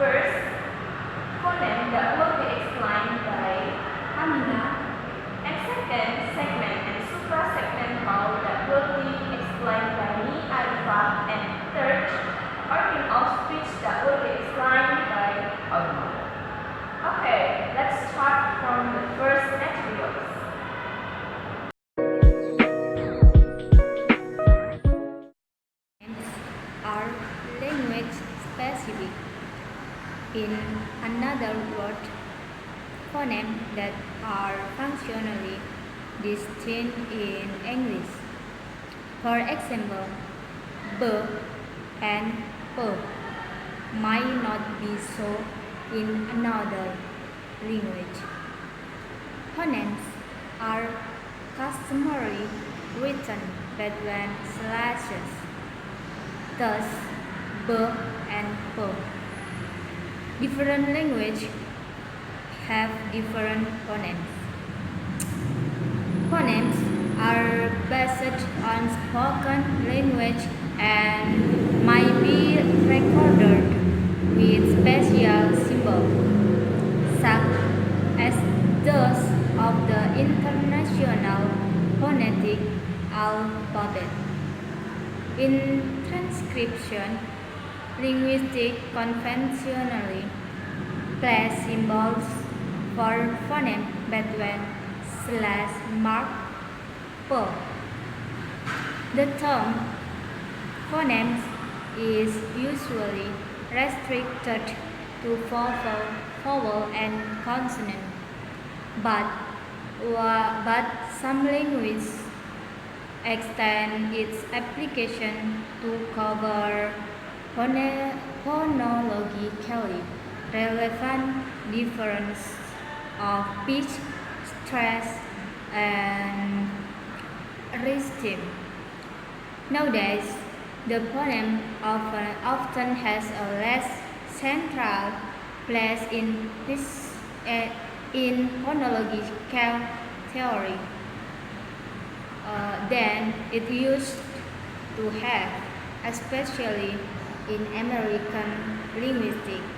First, phoneme that will be explained by Aminah, and second, segment and suprasegmental that will be explained by me, Arifah, and third, organ of speech that will be explained by Arifah. Okay, let's start from the first materials. Are language specific. In another word, phonemes that are functionally distinct in English. For example, b and p might not be so in another language. Phonemes are customarily written between slashes. Thus, b and p. Different languages have different phonemes. Phonemes are based on spoken language and might be recorded with special symbols, such as those of the International Phonetic Alphabet. In transcription, linguistics conventionally place symbols for phoneme between slash mark p. The term phonemes is usually restricted to vowel and consonant, but some languages extend its application to cover phonologically relevant differences of pitch, stress, and rhythm. Nowadays, the phoneme often has a less central place in phonological theory than it used to have, especially in American linguistics.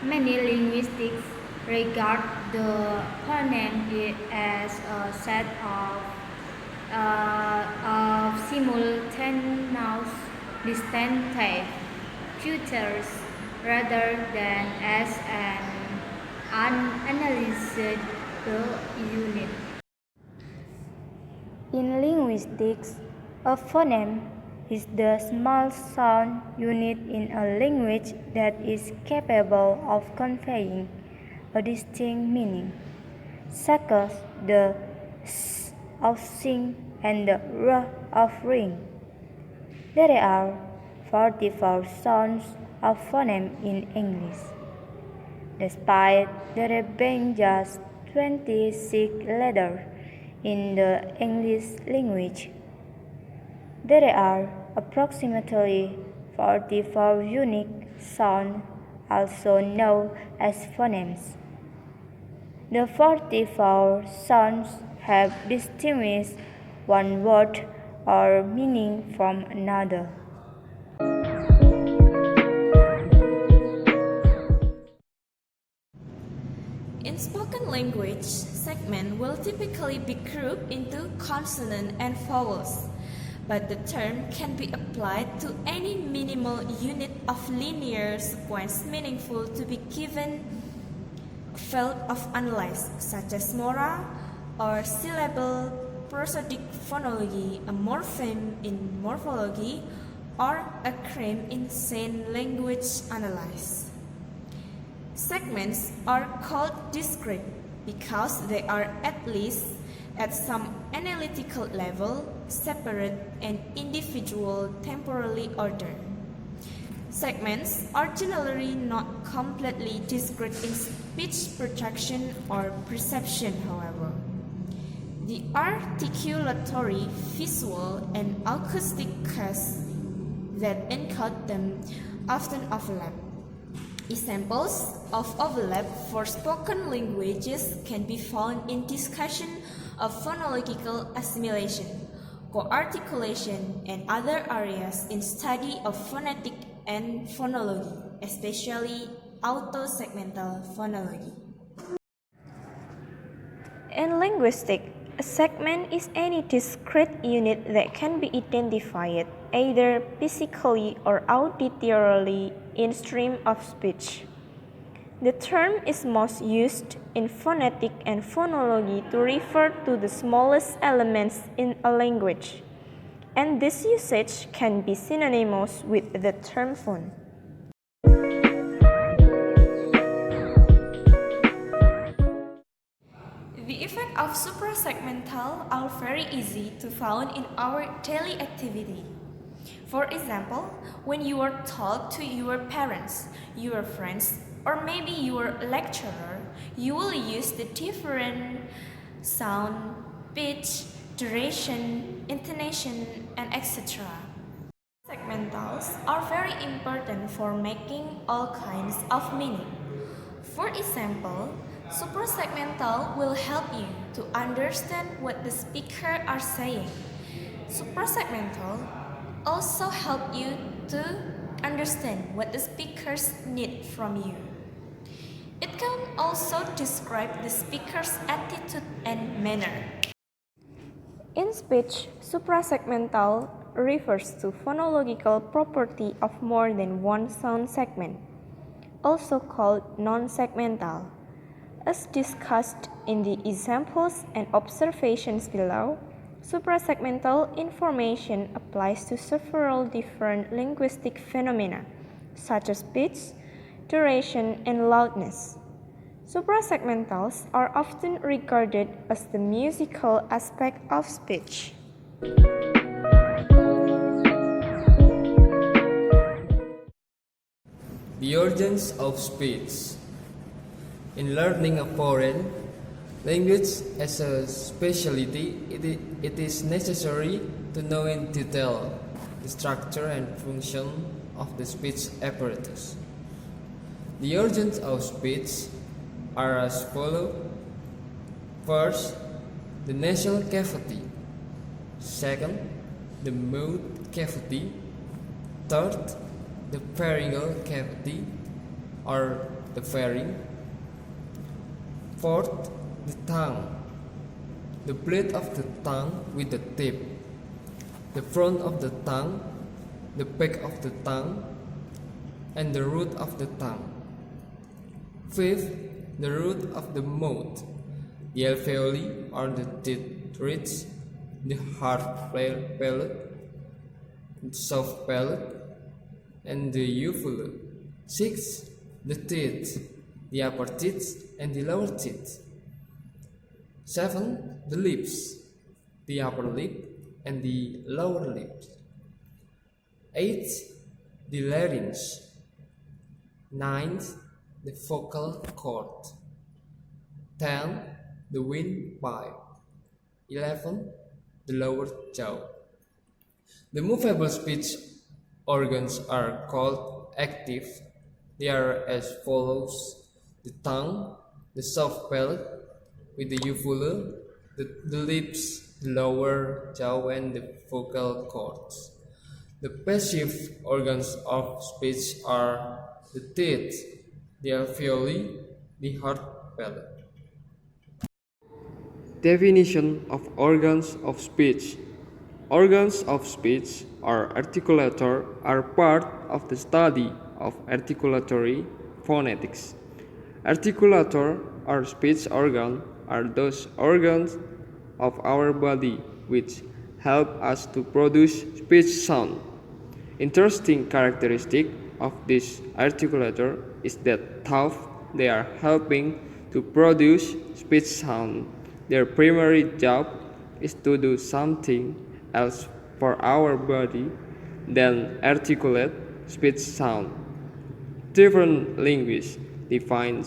Many linguists regard the phoneme as a set of simultaneous distinctive features rather than as an unanalyzable unit. In linguistics, a phoneme is the small sound unit in a language that is capable of conveying a distinct meaning, such as the s of sing and the r of ring. There are 44 sounds of phoneme in English, despite there being just 26 letters in the English language. There are approximately 44 unique sounds, also known as phonemes. The 44 sounds have distinguished one word or meaning from another. In spoken language, segment will typically be grouped into consonant and vowels, but the term can be applied to any minimal unit of linear sequence meaningful to be given a field of analysis, such as mora or syllable prosodic phonology, a morpheme in morphology, or a creme in sign language analysis. Segments are called discrete because they are at least at some analytical level separate and individual temporally ordered. Segments are generally not completely discrete in speech projection or perception, however. The articulatory, visual, and acoustic cues that encode them often overlap. Examples of overlap for spoken languages can be found in discussion of phonological assimilation, co-articulation, and other areas in study of phonetic and phonology, especially auto-segmental phonology. In linguistics, a segment is any discrete unit that can be identified either physically or auditorily in stream of speech. The term is most used in phonetic and phonology to refer to the smallest elements in a language, and this usage can be synonymous with the term phone. The effects of suprasegmental are very easy to find in our daily activity. For example, when you are talking to your parents, your friends, or maybe your lecturer, you will use the different sound, pitch, duration, intonation, and etc. Segmentals are very important for making all kinds of meaning. For example, suprasegmental will help you to understand what the speaker are saying. Suprasegmental also help you to understand what the speakers need from you. It can also describe the speaker's attitude and manner. In speech, suprasegmental refers to phonological property of more than one sound segment, also called non-segmental. As discussed in the examples and observations below, suprasegmental information applies to several different linguistic phenomena, such as pitch, duration, and loudness. Suprasegmentals are often regarded as the musical aspect of speech. The origins of speech. In learning a foreign language as a specialty, it is necessary to know in detail the structure and function of the speech apparatus. The origins of speech are as follows. First, the nasal cavity. Second, the mouth cavity. Third, the pharyngeal cavity or the pharynx. Fourth, the tongue. The blade of the tongue with the tip. The front of the tongue, the back of the tongue, and the root of the tongue. Fifth, the root of the mouth. The alveoli or the teeth ridge, the hard palate, the soft palate, and the uvula. Sixth, the teeth, the upper teeth and the lower teeth. 7. The lips, the upper lip and the lower lip. 8. The larynx. 9. The vocal cord. 10. The windpipe. 11. The lower jaw. The movable speech organs are called active. They are as follows: the tongue, the soft palate with the uvula, the lips, the lower jaw, and the vocal cords. The passive organs of speech are the teeth, the alveoli, the hard palate. Definition of organs of speech. Organs of speech or articulator are part of the study of articulatory phonetics. Articulator or speech organ are those organs of our body which help us to produce speech sound. Interesting characteristic of this articulator is that though they are helping to produce speech sound, their primary job is to do something else for our body than articulate speech sound. Different linguists define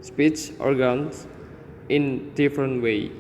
speech organs in different ways.